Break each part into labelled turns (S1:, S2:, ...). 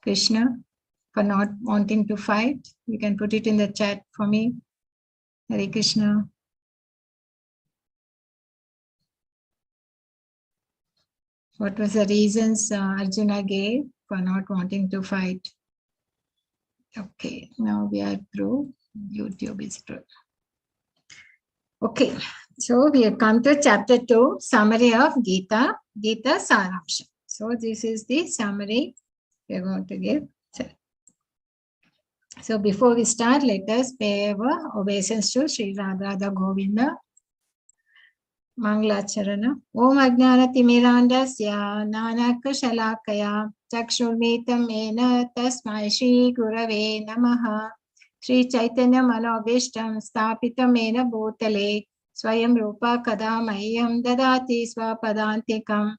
S1: Krishna, for not wanting to fight. You can put it in the chat for me. Hare Krishna. What was the reasons Arjuna gave for not wanting to fight? Okay, now we are through. YouTube is through. Okay, so we have come to chapter 2, summary of Gita Saramsha. So this is the summary we are going to give. So before we start, let us pay our obeisance to Sri Radha Govinda. Mangalacharana. Om Ajnanatimirandasya Nanakashalakaya Chakshurmitam Ena Tasmai Shri Gurave Namaha. Sri Chaitanya Manobishtam Stapitam Ena Bhutale Swayam Rupa Kadamayyam Dadati Swapadantikam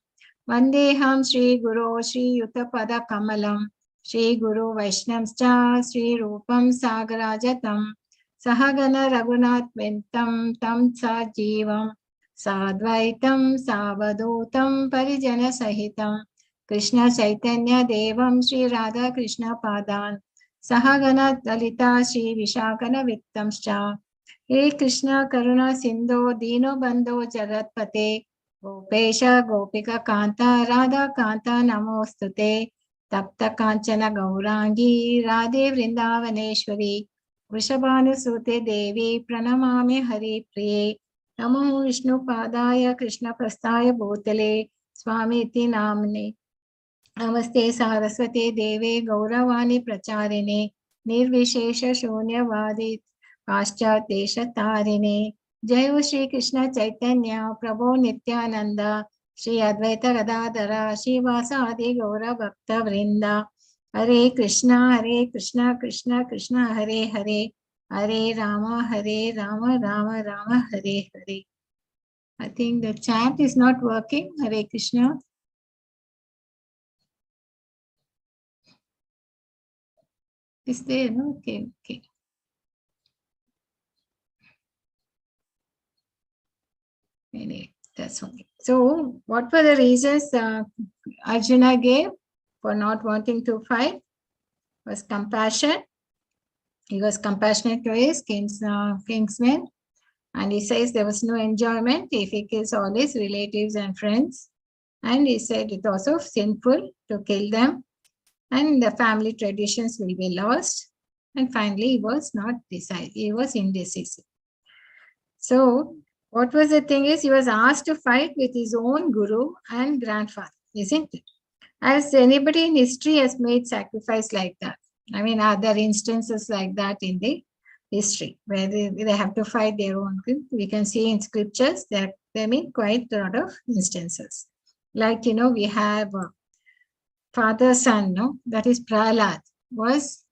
S1: Vandeham Sri Guru Sri Yutapada Kamalam Sri Guru Vaishnavscha Sri Rupam Sagarajatam Sahagana Raghunath Ventam Tam Sa Jivam Sadvaitam Savadutam Parijana Sahitam Krishna Chaitanya Devam Sri Radha Krishna Padan Sahagana Dalita Sri Vishakana Vittamscha He Krishna Karuna Sindho Dino Bandho Jagatpate Gopesha Gopika Kanta Radha Kanta Namostute Tapta Kanchana Gaurangi Radhe Vrindavaneshwari Vrishabhanusute Devi Pranamami Hari Priye Namo Vishnu Padaya Krishna Prasthaya Bhutale Swami Iti Namne Namaste Saraswate Deve Gauravani Pracharine Nirvishesha Shunyavadi Paschatesha Tarine Jayo Shri Krishna Chaitanya Prabhu Nityananda Shri Advaita Gadadhara Shri Vasadi Gaura Bhakta Vrinda Hare Krishna Krishna Krishna Hare Hare Hare Rama, Rama Rama, Hare Hare. I think the chat is not working. Hare Krishna. Is there? No? Okay. Anyway, that's okay. So, what were the reasons Arjuna gave for not wanting to fight? Was compassion. He was compassionate to his kinsmen. And he says there was no enjoyment if he kills all his relatives and friends. And he said it was also sinful to kill them. And the family traditions will be lost. And finally, he was not decided. He was indecisive. So what was the thing is, he was asked to fight with his own guru and grandfather, isn't it? As anybody in history has made sacrifice like that. I mean, are there instances like that in the history where they have to fight their own group? We can see in scriptures that there have been quite a lot of instances. Like, we have father son, no? That is Prahlad was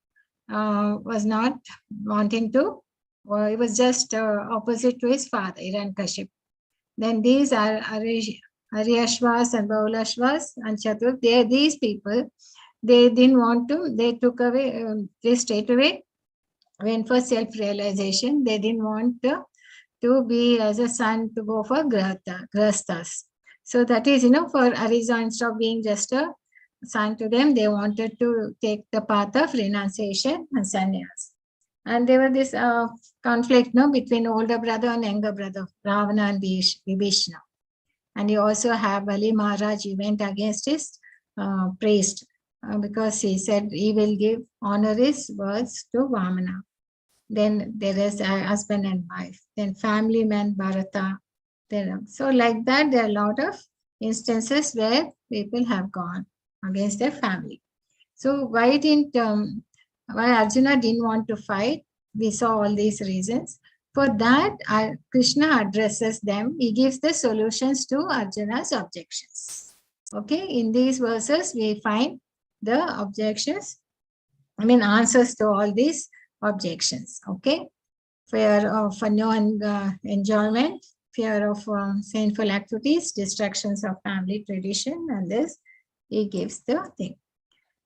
S1: not wanting to, or he was just opposite to his father, Hiranyakashipu. Then these are Aryashvas and Baulashvas and Shatruk. These people, they didn't want to, they took away, they straight away went for self-realization. They didn't want to be as a son to go for grastas. So that is, for Arisa, instead of being just a son to them, they wanted to take the path of renunciation and sannyas. And there was this conflict between older brother and younger brother, Ravana and Vibhishana. And you also have Bali Maharaj, he went against his priest because he said he will give honoris words to Vamana. Then there is a husband and wife, then family man Bharata. So like that, there are a lot of instances where people have gone against their family. So why Arjuna didn't want to fight? We saw all these reasons. For that, Krishna addresses them. He gives the solutions to Arjuna's objections. Okay, in these verses, we find the objections, answers to all these objections. Okay, fear of no enjoyment, fear of sinful activities, destructions of family tradition, and this, he gives the thing.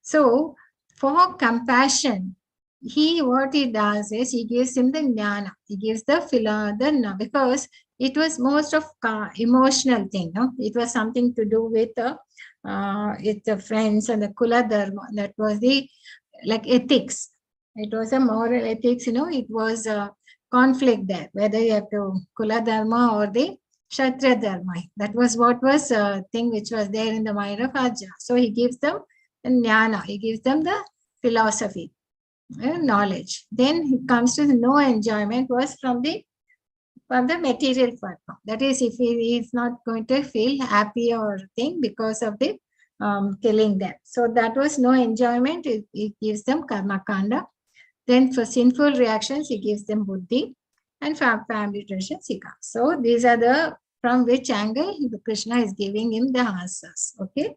S1: So, for compassion, what he does is he gives him the jnana, he gives the because it was most of emotional thing, no? It was something to do with with the friends and the Kula Dharma. That was the like ethics. It was a moral ethics, it was a conflict there, whether you have to Kula Dharma or the Kshatriya Dharma. That was what was a thing which was there in the mind of Arjuna. So he gives them the jnana, he gives them the philosophy, knowledge. Then he comes to the no enjoyment was from the material part. That is, if he is not going to feel happy or thing because of the killing them. So that was no enjoyment. It gives them karma kanda. Then for sinful reactions, he gives them buddhi. And for family traditions, he comes. So these are the, from which angle Krishna is giving him the answers. Okay.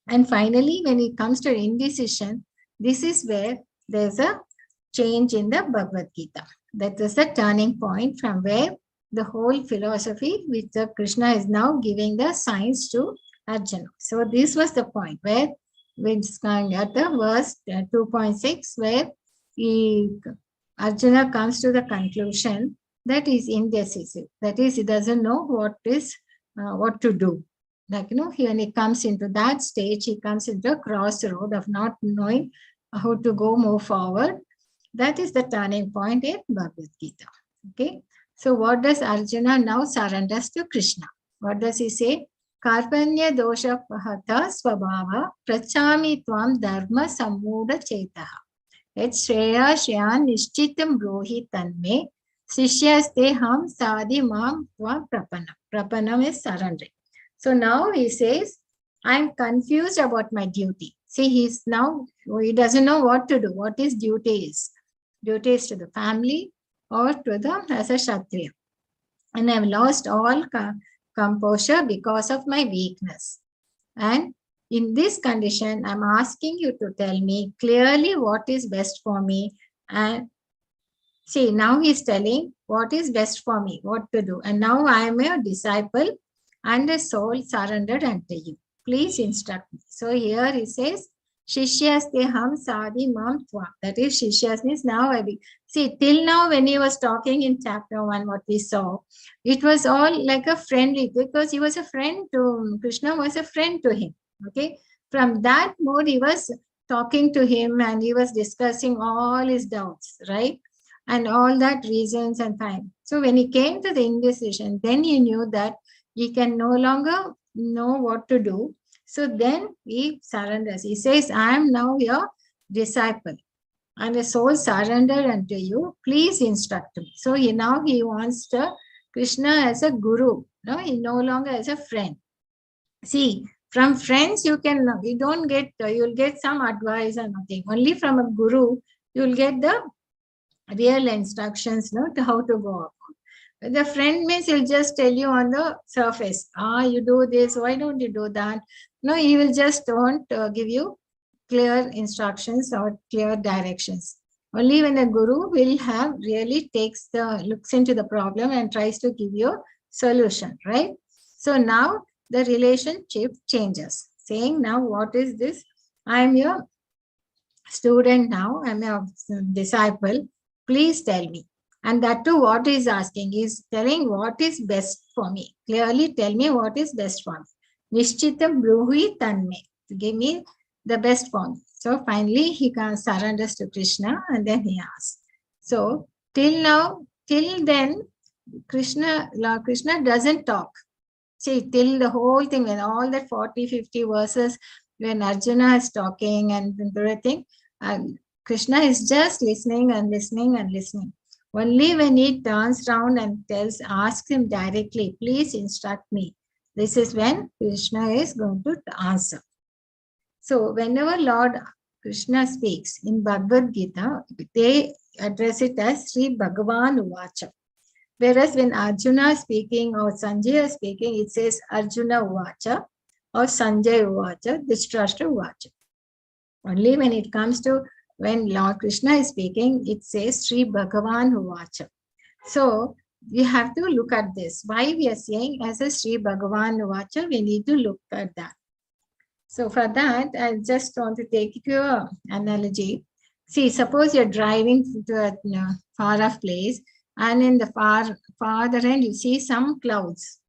S1: And finally, when it comes to indecision, this is where there's a change in the Bhagavad Gita. That is the turning point from where the whole philosophy which the Krishna is now giving the signs to Arjuna. So this was the point where at the verse 2.6 where Arjuna comes to the conclusion that is indecisive. That is, he doesn't know what to do. Like, when he comes into that stage, he comes into a crossroad of not knowing how to move forward. That is the turning point in Bhagavad Gita. Okay. So what does Arjuna now surrenders to Krishna? What does he say? Karpanya dosha pahata svabhava prachami tvam dharma sammuda chetaha. Et shreya shreyan nishchitam brohi tanme sishyaste ham sadi mam tvam prapanam. Prapanam is surrendering. So now he says, I'm confused about my duty. See, he doesn't know what to do, what his duty is. Duty is to the family or to the as a Kshatriya. And I've lost all composure because of my weakness. And in this condition, I'm asking you to tell me clearly what is best for me. And see, now he's telling what is best for me, what to do. And now I am a disciple and a soul surrendered unto you. Please instruct me. So here he says, Shishyaste ham sadi mam tvam. That is, Shishyas means now see, till now when he was talking in chapter 1, what we saw, it was all like a friendly, because he was a friend to, Krishna was a friend to him. Okay. From that mode, he was talking to him and he was discussing all his doubts, right? And all that reasons and time. So when he came to the indecision, then he knew that he can no longer know what to do. So then he surrenders. He says, I am now your disciple and a soul surrendered unto you. Please instruct me. So now he wants Krishna as a guru. No, he no longer as a friend. See, from friends you'll get some advice or nothing. Only from a guru you'll get the real instructions, to how to go about. The friend means he'll just tell you on the surface, you do this, why don't you do that? No, he will just won't give you clear instructions or clear directions. Only when a guru will have really looks into the problem and tries to give you a solution, right? So now the relationship changes, saying now what is this? I'm your student now, I'm your disciple, please tell me. And that too, what he's asking is telling what is best for me. Clearly tell me what is best for me. Nishchitam bruhi tanme. Give me the best for me. So finally, he surrenders to Krishna and then he asks. So till then, Lord Krishna doesn't talk. See, till the whole thing, when all that 40, 50 verses, when Arjuna is talking and everything, Krishna is just listening and listening and listening. Only when he turns around and asks him directly, please instruct me. This is when Krishna is going to answer. So whenever Lord Krishna speaks in Bhagavad Gita, they address it as Sri Bhagwan Watcher. Whereas when Arjuna is speaking or Sanjay is speaking, it says Arjuna Watcher or Sanjay Watcher, Dhritarashtra Watcher. Only when it comes to when Lord Krishna is speaking, it says Sri Bhagavan Watcher. So we have to look at this. Why we are saying as a Sri Bhagavan Watcher, we need to look at that. So for that, I just want to take you to an analogy. See, suppose you're driving to a far off place, and in the farther end, you see some clouds.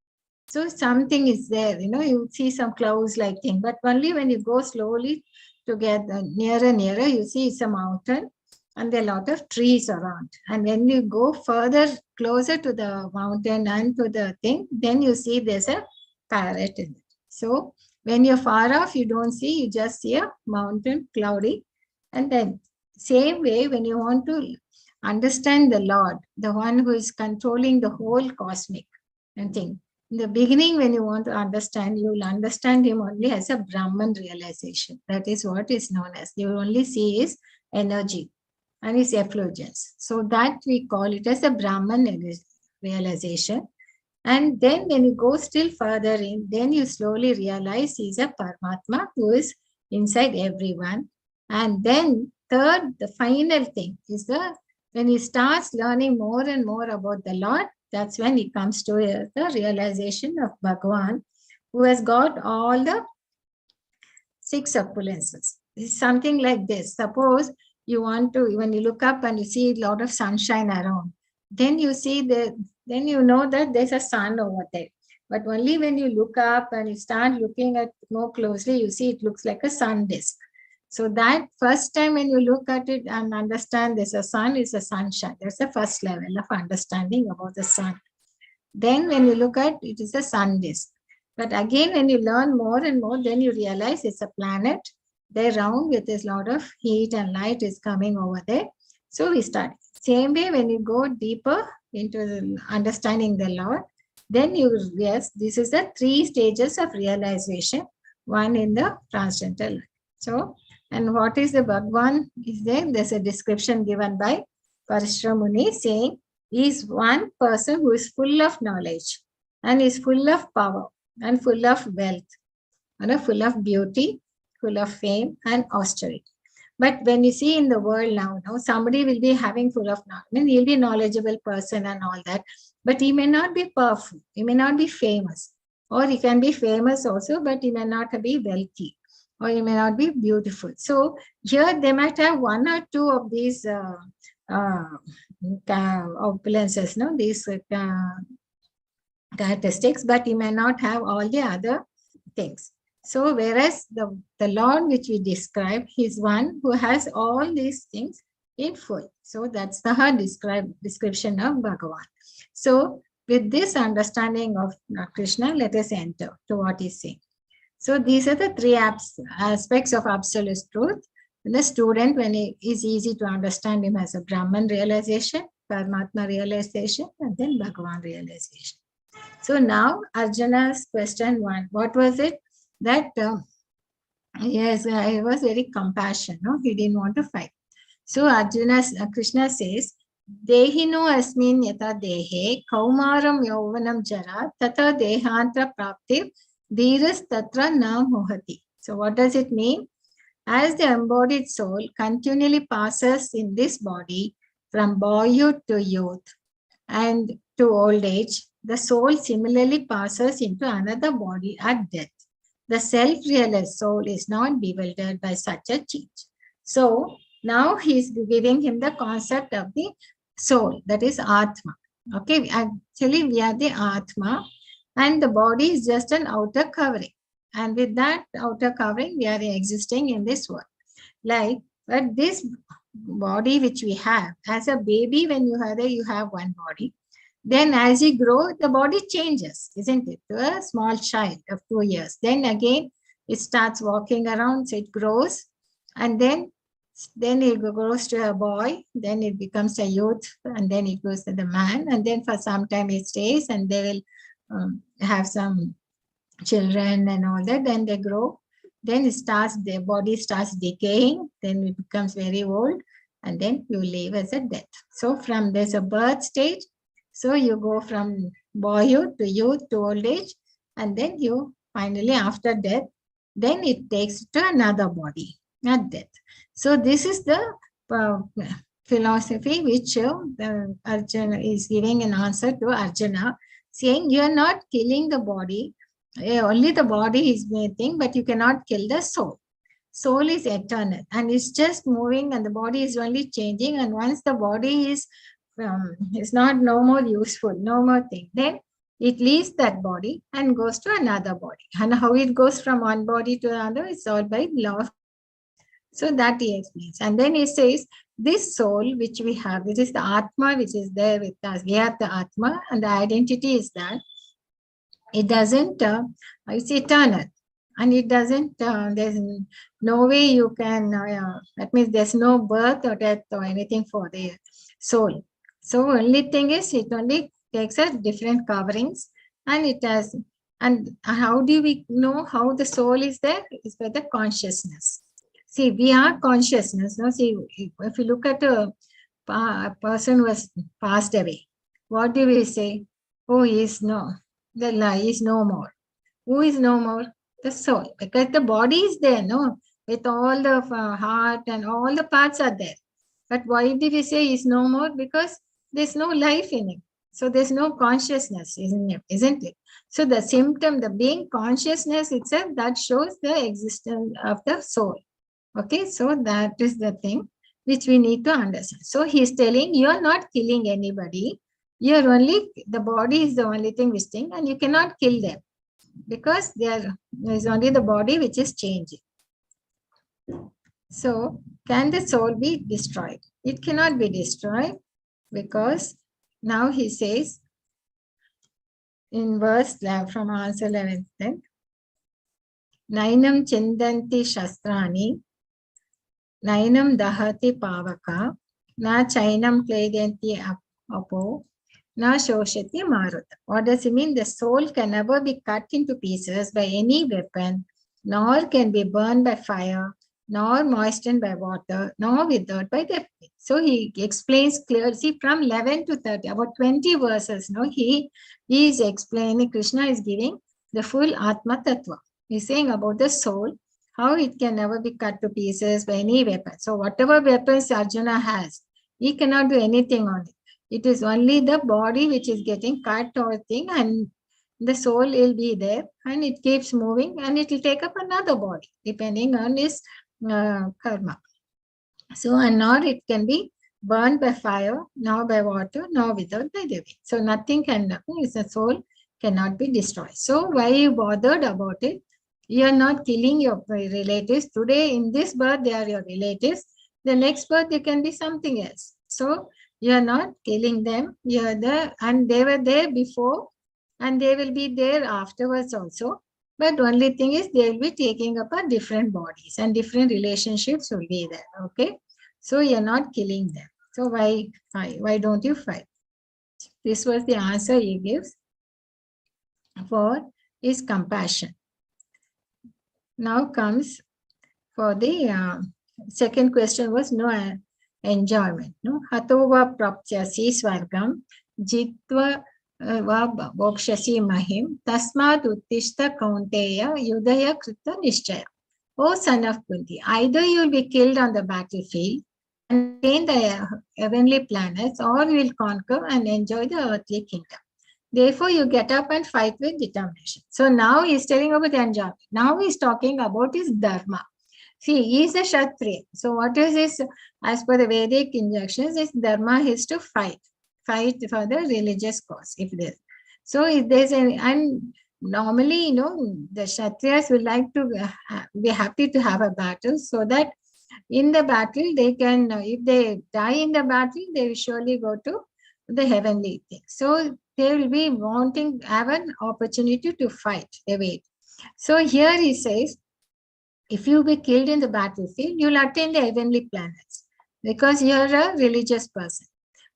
S1: So something is there, you see some clouds like thing, but only when you go slowly to get nearer, you see it's a mountain and there are a lot of trees around. And when you go further, closer to the mountain and to the thing, then you see there's a parrot in it. So when you're far off, you don't see, you just see a mountain, cloudy. And then same way, when you want to understand the Lord, the one who is controlling the whole cosmic and thing, in the beginning, when you want to understand, you will understand him only as a Brahman realization. That is what is known as. You only see his energy and his effulgence. So that we call it as a Brahman realization. And then when you go still further in, then you slowly realize he's a Paramatma who is inside everyone. And then third, the final thing is when he starts learning more and more about the Lord, that's when he comes to the realization of Bhagwan, who has got all the 6 opulences. It's something like this. Suppose you want to, when you look up and you see a lot of sunshine around, then you see then you know that there's a sun over there. But only when you look up and you start looking at more closely, you see it looks like a sun disk. So that first time when you look at it and understand there's a sun, is a sunshine. That's the first level of understanding about the sun. Then when you look at it, is a sun disk. But again, when you learn more and more, then you realize it's a planet. They're round with this lot of heat and light is coming over there. So we start. Same way, when you go deeper into understanding the Lord, then you realize this is the 3 stages of realization, one in the transcendental. So, and what is the Bhagwan is there? There's a description given by Parashramuni saying, he is one person who is full of knowledge and is full of power and full of wealth and full of beauty, full of fame and austerity. But when you see in the world now, somebody will be having full of knowledge. I mean, he'll be a knowledgeable person and all that, but he may not be powerful. He may not be famous, or he can be famous also, but he may not be wealthy, or he may not be beautiful. So here they might have 1 or 2 of these opulences, these characteristics, but he may not have all the other things. So whereas the Lord which we describe, he's one who has all these things in full. So that's the description of Bhagavan. So with this understanding of Krishna, let us enter to what he's saying. So these are the 3 aspects of absolute truth. And the student, when it is easy to understand him as a Brahman realization, Paramatma realization, and then Bhagavan realization. So now Arjuna's question 1, what was it? That yes, he was very compassionate. He didn't want to fight. So Krishna says, Dehino asmin yata dehe kaumaram yauvanam jara tata dehantra prapti dhiras tatra na mohati. So what does it mean? As the embodied soul continually passes in this body from boyhood to youth and to old age, the soul similarly passes into another body at death. The self-realized soul is not bewildered by such a change. So now he's giving him the concept of the soul, that is Atma. Okay, actually we are the Atma and the body is just an outer covering. And with that outer covering, we are existing in this world. But this body which we have, as a baby, when you have one body. Then as you grow, the body changes, isn't it? To a small child of 2 years. Then again, it starts walking around, so it grows. And then it grows to a boy, then it becomes a youth, and then it goes to the man. And then for some time it stays, and they will have some children and all that. Then they grow. Then their body starts decaying. Then it becomes very old. And then you live as a death. So there's a birth stage. So you go from boyhood to youth to old age, and then you finally, after death, then it takes to another body at death. So this is the philosophy which Arjuna is giving an answer to Arjuna, saying you are not killing the body, only the body is making, but you cannot kill the soul. Soul is eternal and it's just moving, and the body is only changing. And once the body is not no more useful, no more thing, then it leaves that body and goes to another body. And how it goes from one body to another is all by law of. So that he explains. And then he says, this soul which we have, this is the Atma which is there with us. We have the Atma, and the identity is that it doesn't, it's eternal. And it doesn't, there's no way you can, that means there's no birth or death or anything for the soul. So only thing is, it only takes a different coverings, and it has, and how do we know how the soul is there? It's by the consciousness. See, we are consciousness. No? See, if you look at a person who has passed away, what do we say? Oh, he is no, the lie is no more. Who is no more? The soul. Because the body is there, no? With all the heart and all the parts are there. But why did we say is no more? Because there's no life in it. So there's no consciousness, isn't it? So the symptom, the being consciousness itself, that shows the existence of the soul. Okay, so that is the thing which we need to understand. So he's telling you are not killing anybody. You're only, the body is the only thing which thing, and you cannot kill them because there is only the body which is changing. So can the soul be destroyed? It cannot be destroyed because now he says in verse from answer 11th, Nainam chindanti shastrani, Nainam dahati pavaka, na chainam kledanti apo, na shoshati maruta. What does it mean? The soul can never be cut into pieces by any weapon, nor can be burned by fire, nor moistened by water, nor withered by the wind. So he explains clearly. See, from 11 to 30, about 20 verses, no, he is explaining, Krishna is giving the full Atma Tattva. He's saying about the soul, how it can never be cut to pieces by any weapon. So whatever weapons Arjuna has, he cannot do anything on it. It is only the body which is getting cut or thing, and the soul will be there, and it keeps moving, and it will take up another body depending on his karma. So, and nor it can be burned by fire, nor by water, nor withered by the wind. So nothing can happen. The soul cannot be destroyed. So why are you bothered about it? You are not killing your relatives. Today, in this birth, they are your relatives. The next birth, they can be something else. So you are not killing them. You are there, and they were there before, and they will be there afterwards also. But only thing is, they will be taking up a different bodies, and different relationships will be there. Okay, so you are not killing them. So why don't you fight? This was the answer he gives for his compassion. Now comes for the second question was no enjoyment. No, hatova praptyasi swargam jitva va bokshasi mahim tasmad uttishta kaunteya yudaya krita nishchaya. O son of Kunti, either you will be killed on the battlefield and attain the heavenly planets, or you will conquer and enjoy the earthly kingdom. Therefore, you get up and fight with determination. So now he is telling about the enjoyment. Now he is talking about his dharma. See, he is a Kshatriya. So what is his, as per the Vedic injunctions, his dharma is to fight for the religious cause. If there's, so if there's an, and normally, the Kshatriyas would like to be happy to have a battle, so that in the battle they can, if they die in the battle, they will surely go to the heavenly thing. So they will be wanting, have an opportunity to fight, they wait. So here he says, if you be killed in the battlefield, you'll attain the heavenly planets because you're a religious person.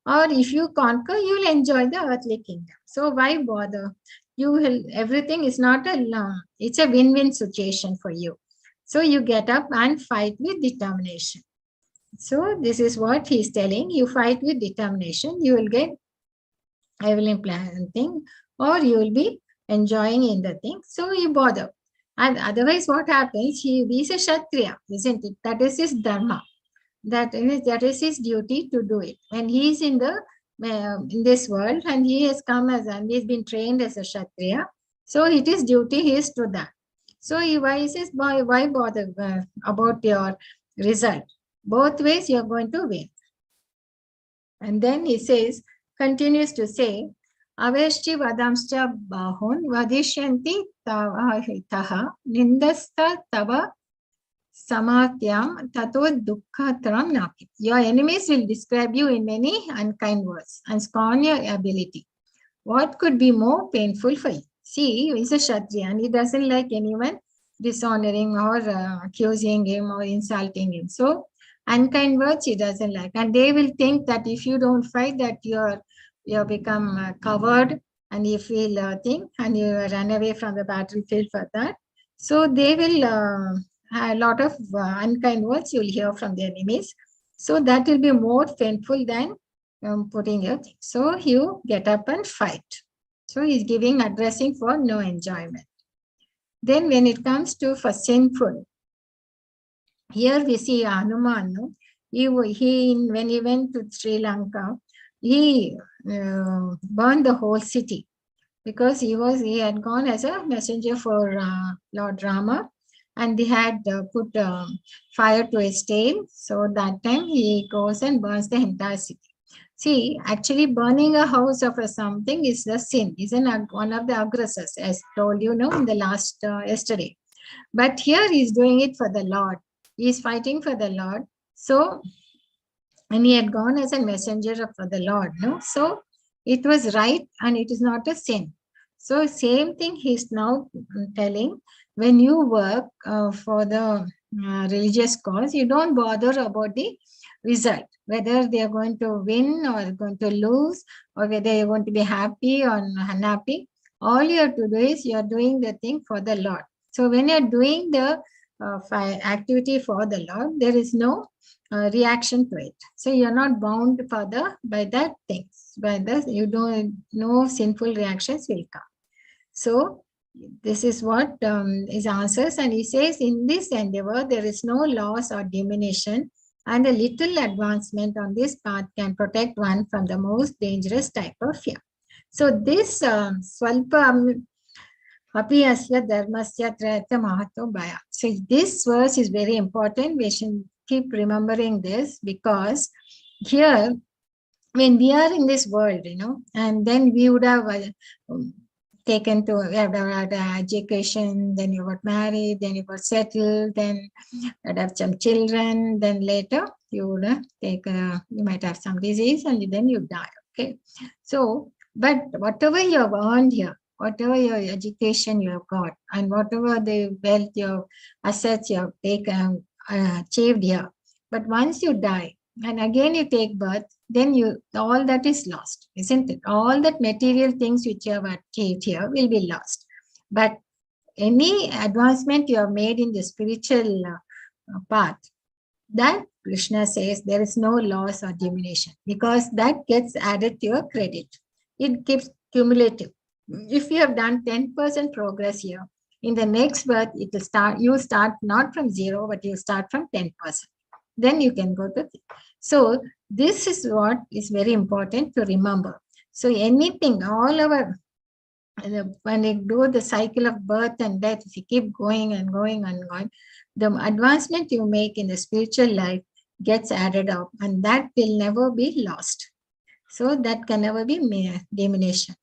S1: Or if you conquer, you'll enjoy the earthly kingdom. So why bother? You will, everything is not it's a win-win situation for you. So you get up and fight with determination. So this is what he's telling. You fight with determination, you will get heavenly plan thing, or you will be enjoying in the thing. So you bother. And otherwise, what happens? He is a Kshatriya, isn't it? That is his dharma. That is his duty to do it. And he is in this world, and he has come as, and he's been trained as a Kshatriya. So it is duty, he is to that. So he says, why bother about your result? Both ways you are going to win. And then he says, continues to say, Aveshchi vadamscha bahun vadishyanti tavahitaha nindasta tava samatyam tato dukkhatram naki. Your enemies will describe you in many unkind words and scorn your ability. What could be more painful for you? See, he's a Kshatriya and he doesn't like anyone dishonoring or accusing him or insulting him. So, unkind words he doesn't like. And they will think that if you don't fight, that you're become covered and you feel thing and you run away from the battlefield for that. So, they will have a lot of unkind words you will hear from the enemies. So, that will be more painful than putting your thing. So you get up and fight. So he's giving addressing for no enjoyment. Then when it comes to for sinful, here we see Hanuman. No? When he went to Sri Lanka, he burned the whole city because he had gone as a messenger for Lord Rama, and they had put fire to his tail. So that time he goes and burns the entire city. See, actually burning a house of something is a sin, isn't one of the aggressors, as told you know in the last yesterday. But here he's doing it for the Lord. He's fighting for the Lord. So, and he had gone as a messenger for the Lord, no? So it was right and it is not a sin. So same thing he's now telling, when you work for the religious cause, you don't bother about the result, whether they are going to win or going to lose, or whether you're going to be happy or unhappy. All you have to do is you're doing the thing for the Lord. So when you're doing the activity for the Lord, there is no reaction to it. So you're not bound further by that things. By this, you don't, no sinful reactions will come. So this is what his answers, and he says in this endeavor there is no loss or diminution, and a little advancement on this path can protect one from the most dangerous type of fear. So this swalpa api asya dharmasya trayata mahato bhaya. So this verse is very important. We should keep remembering this, because here when we are in this world, you know, and then we would have taken to had education, then you got married, then you got settled, then you'd have some children, then later you would you might have some disease and then you die. Okay. So, but whatever you have earned here, whatever your education you have got, and whatever the wealth, your assets you have taken, achieved here, but once you die and again you take birth, then all that is lost, isn't it? All that material things which you have achieved here will be lost. But any advancement you have made in the spiritual path, that Krishna says there is no loss or diminution, because that gets added to your credit. It keeps cumulative. If you have done 10% progress here, in the next birth, it will start. You start not from 0, but you start from 10%. Then you can go to. So this is what is very important to remember. So anything, all our, when we do the cycle of birth and death, if you keep going and going and going, the advancement you make in the spiritual life gets added up, and that will never be lost. So that can never be diminution.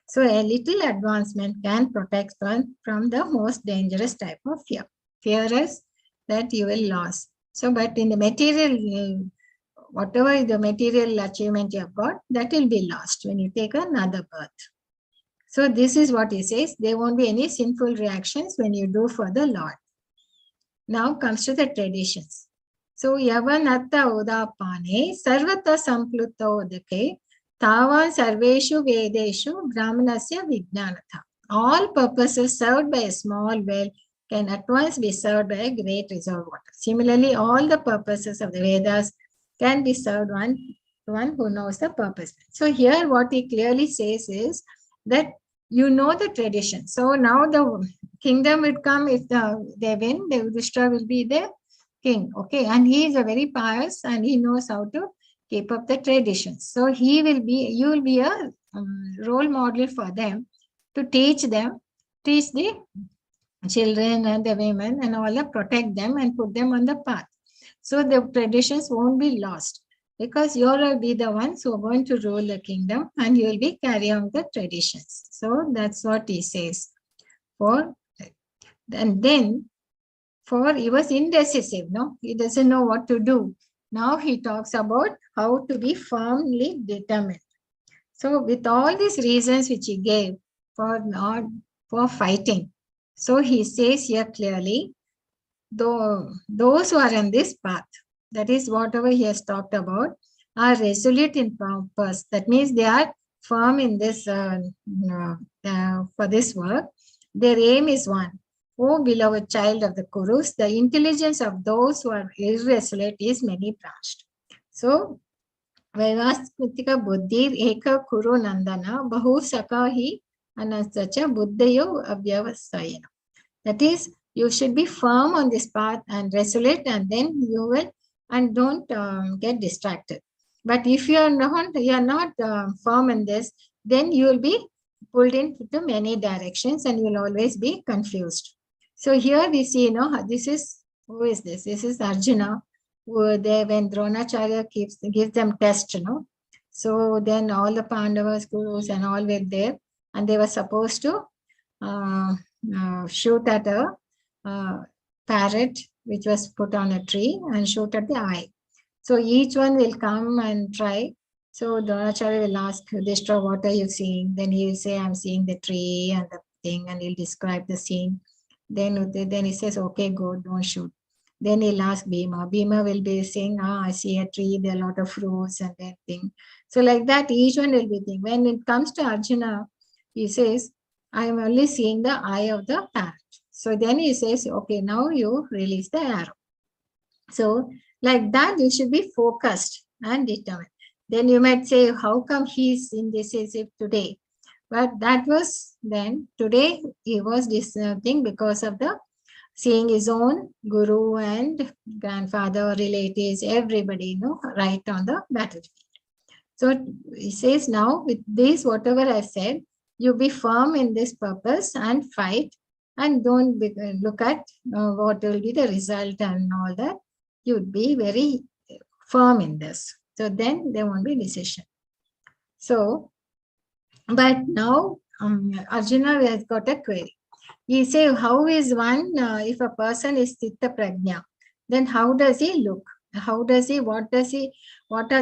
S1: So a little advancement can protect one from the most dangerous type of fear. Fear is that you will lose. So, but in the material, whatever is the material achievement you have got, that will be lost when you take another birth. So this is what he says. There won't be any sinful reactions when you do for the Lord. Now comes to the traditions. So Yavanatta Udapane Sarvata Samplutta Udake Tavan Sarveshu Vedeshu Brahmanasya Vijnanatha. All purposes served by a small well can at once be served by a great reserve water. Similarly, all the purposes of the Vedas can be served one who knows the purpose. So here what he clearly says is that you know the tradition. So now the kingdom would come if they win, the Yudhishthira will be the king. Okay, and he is a very pious and he knows how to keep up the traditions. So you will be a role model for them to teach the children and the women and all that, protect them and put them on the path. So the traditions won't be lost. because you will be the ones who are going to rule the kingdom and you will be carrying on the traditions. So that's what he says. And then he was indecisive, no? He doesn't know what to do. Now he talks about how to be firmly determined. So with all these reasons which he gave for fighting, so he says here clearly, those who are on this path, that is whatever he has talked about, are resolute in purpose. That means they are firm in this for this work. Their aim is one. O beloved child of the Kurus, the intelligence of those who are irresolute is many branched. So, Vaivaskutika buddhir eka kuru nandana bahu sakahi anasacha buddhayo avyavasayana. That is, you should be firm on this path and resolute, and then you will, and don't get distracted. But if you are not firm in this, then you will be pulled into many directions and you will always be confused. So here we see, this is, who is this? This is Arjuna, who they, when Dronacharya gives them test, So then all the Pandavas, Gurus and all were there, and they were supposed to shoot at a parrot which was put on a tree and shoot at the eye. So each one will come and try. So Dronacharya will ask Yudhishthira, what are you seeing? Then he will say, I'm seeing the tree and the thing, and he'll describe the scene. Then he says, okay, go, don't shoot. Then he'll ask Bhima. Bhima will be saying, I see a tree, there are a lot of fruits and that thing. So like that, each one will be thinking. When it comes to Arjuna, he says, I am only seeing the eye of the parrot. So then he says, okay, now you release the arrow. So like that, you should be focused and determined. Then you might say, how come he's indecisive today? But that was then. Today, he was this thing because of the seeing his own guru and grandfather, relatives, everybody, right on the battlefield. So he says, now with this, whatever I said, you be firm in this purpose and fight, and don't look at what will be the result and all that. You would be very firm in this. So then there won't be decision. So, but now Arjuna has got a query. He says, how is one, if a person is Chitta Prajna, then how does he look? What are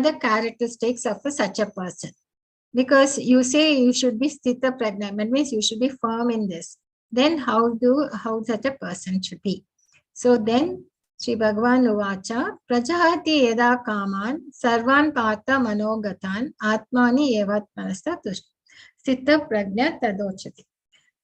S1: the characteristics of such a person? Because you say you should be Chitta Prajna, that means you should be firm in this. Then how such a person should be? So then Sri Bhagwan Watcher, Prajahati Yeda Kaman, Sarvan Partha Manogatan, Atmani Evat Manasta Tushta, Chitta Prajna Tadochati.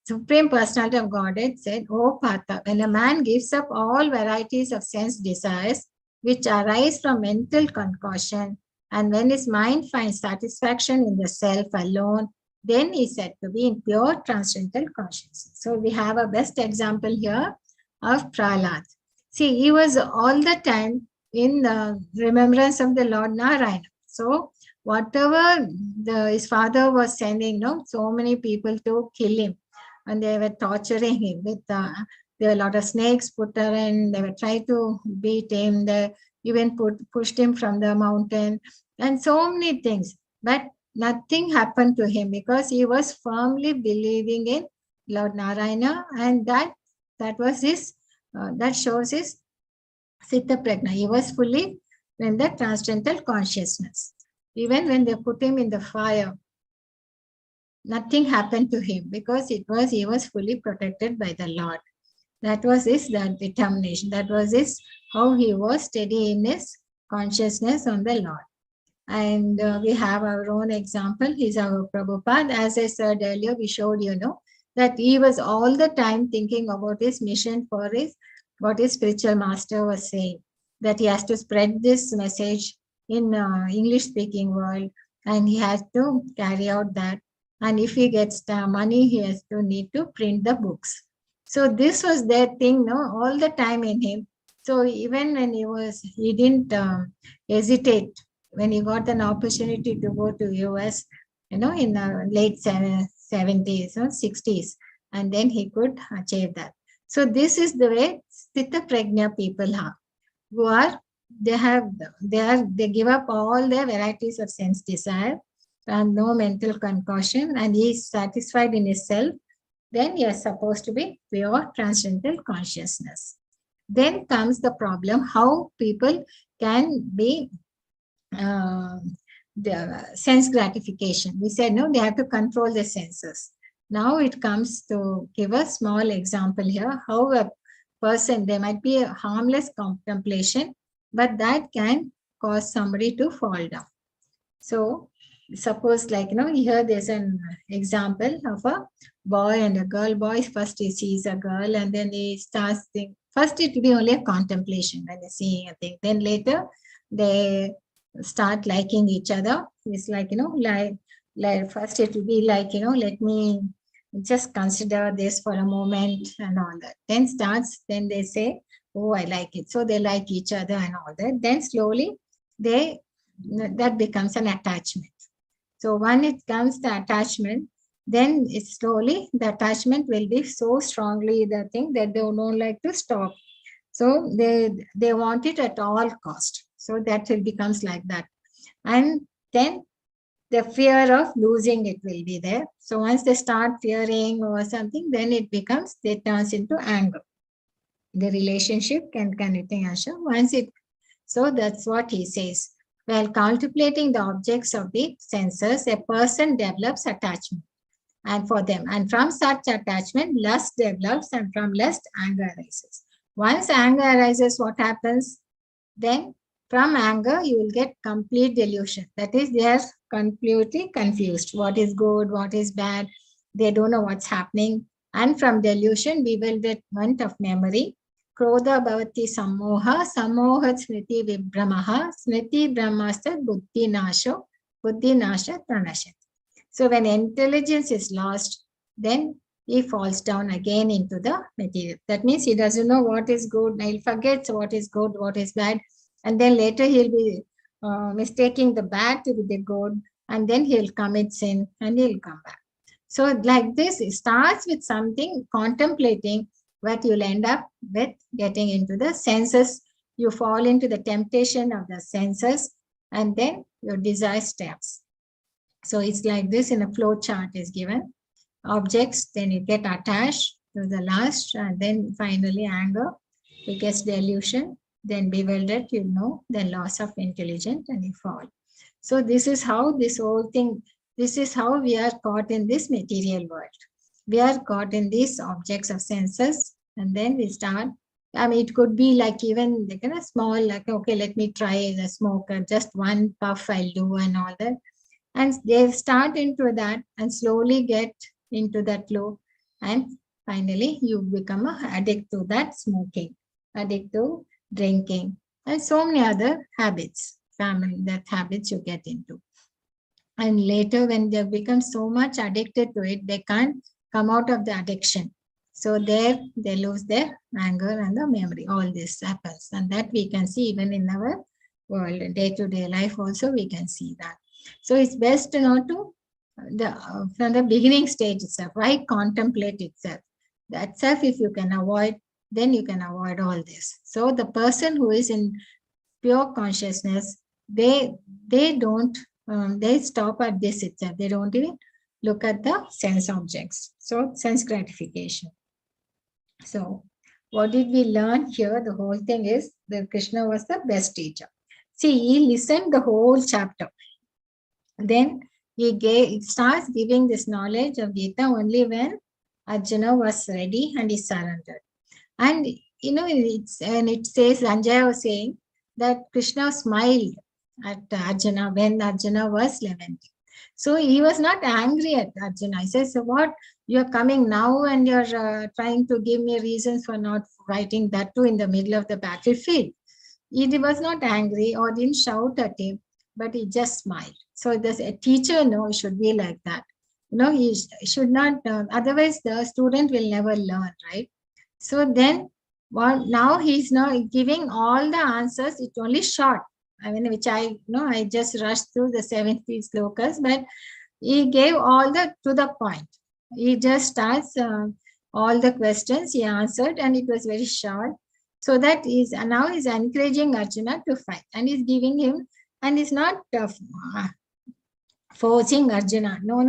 S1: Supreme Personality of Godhead said, O Partha, when a man gives up all varieties of sense desires which arise from mental concoction, and when his mind finds satisfaction in the self alone, then he is said to be in pure transcendental consciousness. So we have a best example here of Prahlad. See, he was all the time in the remembrance of the Lord Narayana. So whatever his father was sending, so many people to kill him, and they were torturing him with there were a lot of snakes put in, they were trying to beat him, they even pushed him from the mountain, and so many things. But nothing happened to him because he was firmly believing in Lord Narayana, and that was his, that shows his Chitta Prajna. He was fully in the transcendental consciousness. Even when they put him in the fire, nothing happened to him because he was fully protected by the Lord. That was his determination. That was his how he was steady in his consciousness on the Lord. And we have our own example. He's our Prabhupada. As I said earlier, we showed that he was all the time thinking about his mission for what his spiritual master was saying, that he has to spread this message in English-speaking world, and he has to carry out that. And if he gets money, he has to need to print the books. So this was their thing, all the time in him. So even when he didn't hesitate when he got an opportunity to go to US, in the late 70s or 60s, and then he could achieve that. So this is the way Chitta Prajna people are, who are they give up all their varieties of sense desire and no mental concoction, and he is satisfied in himself. Then he is supposed to be pure transcendental consciousness. Then comes the problem how people can be the sense gratification. We said no, they have to control the senses. Now it comes to give a small example here how a person, there might be a harmless contemplation, but that can cause somebody to fall down. So suppose like, here there's an example of a boy and a girl. Boy first he sees a girl and then he starts thinking, first it will be only a contemplation when they're seeing a thing. Then later they start liking each other. It's like, like first it will be like, let me just consider this for a moment and all that. Then they say, oh, I like it. So they like each other and all that. Then slowly that becomes an attachment. So when it comes to attachment, then it's slowly the attachment will be so strongly the thing that they don't like to stop. So they want it at all cost. So that will becomes like that. And then the fear of losing it will be there. So once they start fearing or something, then it turns into anger. The relationship can once it, so that's what he says. While contemplating the objects of the senses, a person develops attachment and for them. And from such attachment, lust develops, and from lust, anger arises. Once anger arises, what happens? Then from anger, you will get complete delusion. That is, they are completely confused. What is good, what is bad? They don't know what's happening. And from delusion, bewilderment of memory. Krodha bhavati sammoha, sammoha smriti vibhramaha, smriti brahmasta buddhi nasho, buddhi nasha pranashat. So when intelligence is lost, then he falls down again into the material. That means he doesn't know what is good. He'll forget what is good, what is bad. And then later he'll be mistaking the bad to be the good. And then he'll commit sin and he'll come back. So like this, it starts with something contemplating, but you'll end up with getting into the senses. You fall into the temptation of the senses and then your desire steps. So it's like this in a flow chart is given. Objects, then you get attached to the last, and then finally anger, it gets delusion, then bewildered, then loss of intelligence, and you fall. So this is how this whole thing, this is how we are caught in this material world. We are caught in these objects of senses, and then we start, it could be like even like a small, like, okay, let me try the smoker, just one puff I'll do and all that. And they start into that and slowly get into that flow. And finally, you become an addict to that smoking, addict to drinking, and so many other habits, habits you get into. And later, when they become so much addicted to it, they can't come out of the addiction. So there, they lose their anger and the memory. All this happens. And that we can see even in our world, day-to-day life also, we can see that. So it's best not to, from the beginning stage itself, why contemplate itself? That self, if you can avoid, then you can avoid all this. So the person who is in pure consciousness, they don't, they stop at this itself. They don't even look at the sense objects. So sense gratification. So what did we learn here? The whole thing is that Krishna was the best teacher. See, he listened the whole chapter. Then he starts giving this knowledge of Gita only when Arjuna was ready and he surrendered. And it says, Sanjaya was saying that Krishna smiled at Arjuna when Arjuna was lamenting. So he was not angry at Arjuna. He says, so what, you're coming now and you're trying to give me reasons for not fighting, that too in the middle of the battlefield. He was not angry or didn't shout at him, but he just smiled. So a teacher, should be like that. He should not, otherwise the student will never learn, right? So then, now he's not giving all the answers. It's only short. Which I just rushed through the 70 slokas, but he gave all to the point. He just starts all the questions he answered, and it was very short. So that is now is encouraging Arjuna to fight, and is giving him, and is not forcing Arjuna. No,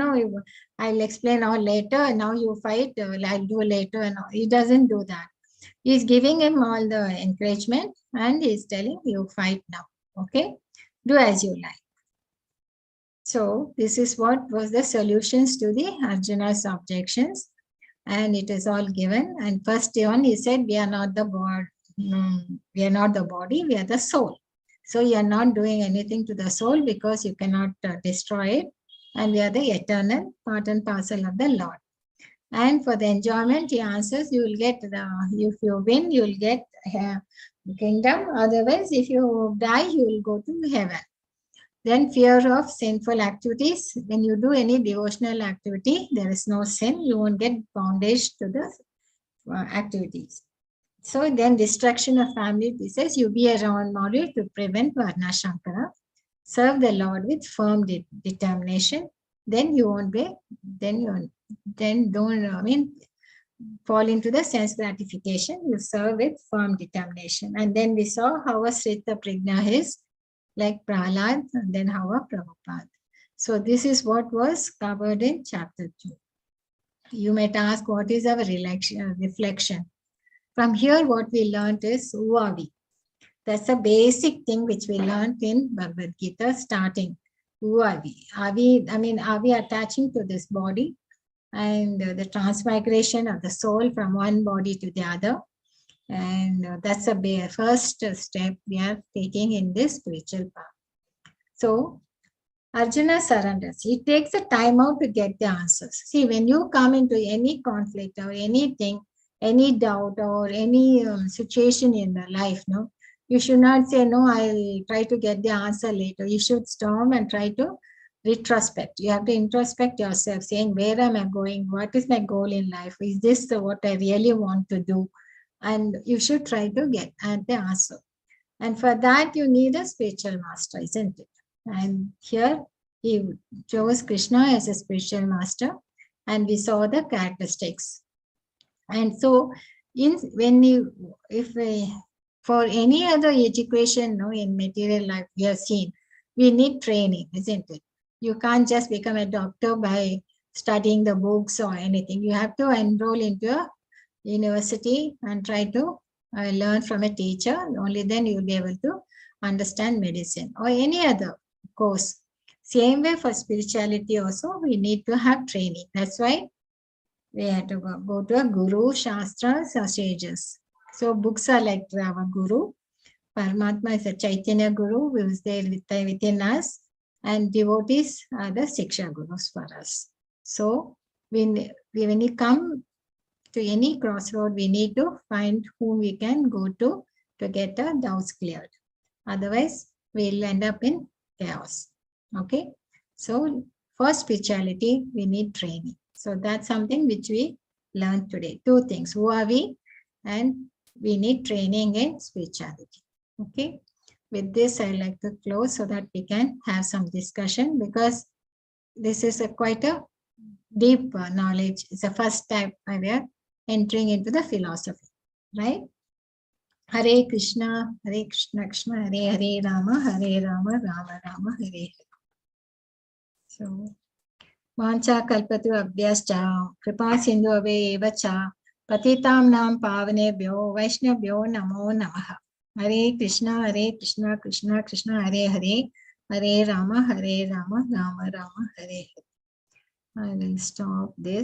S1: I'll explain all later. Now you fight. I'll do later. And he doesn't do that. He's giving him all the encouragement, and he's telling you fight now. Okay, do as you like. So this is what was the solutions to the Arjuna's objections, and it is all given. And first one, he said, we are not the body. We are not the body. We are the soul. So you are not doing anything to the soul because you cannot destroy it. And we are the eternal part and parcel of the Lord. And for the enjoyment, he answers, you will get, if you win, you will get kingdom. Otherwise, if you die, you will go to heaven. Then fear of sinful activities. When you do any devotional activity, there is no sin. You won't get bondage to the activities. So then destruction of family. He says, you be a role model to prevent Varna Shankara. Serve the Lord with firm determination. Then you won't be, then don't, fall into the sense gratification. You serve with firm determination. And then we saw how a Srita Prajna is, like Prahlad, and then how a Prabhupada. So this is what was covered in chapter 2. You might ask, what is our reflection? From here, what we learned is, who are we? That's a basic thing which we learned in Bhagavad Gita starting. Who are we? Are we attaching to this body? And the transmigration of the soul from one body to the other. And that's the first step we are taking in this spiritual path. So Arjuna surrenders. He takes the time out to get the answers. See, when you come into any conflict or anything, any doubt or any situation in the life, no, you should not say, no, I'll try to get the answer later. You should storm and try to retrospect. You have to introspect yourself, saying, where am I going? What is my goal in life? Is this what I really want to do? And you should try to get at the answer. And for that, you need a spiritual master, isn't it? And here he chose Krishna as a spiritual master, and we saw the characteristics. And so, for any other education, no, in material life, we have seen, we need training, isn't it? You can't just become a doctor by studying the books or anything. You have to enroll into a university and try to learn from a teacher. Only then you will be able to understand medicine or any other course. Same way for spirituality also, we need to have training. That's why we have to go to a guru, shastras, or sages. So books are like our guru. Paramatma is a Chaitanya guru who is there within us, and devotees are the Siksha gurus for us. So when you come to any crossroad, we need to find whom we can go to get our doubts cleared. Otherwise, we'll end up in chaos. Okay. So for spirituality, we need training. So that's something which we learned today. Two things. Who are we? And we need training in spirituality. Okay. With this, I'd like to close so that we can have some discussion, because this is quite a deep knowledge. It's the first time we are entering into the philosophy, right? Hare Krishna, Krishna, Hare Hare, Rama, Rama, Rama, Hare Hare. So, Vancha kalpatu abhyascha, kripa sindhu eva cha, patitam nam pavanebhyo, vaishnavyo namo namaha. Hare Krishna, Krishna Krishna, Hare Hare, Hare Rama, Rama, Rama Hare Hare. I will stop this.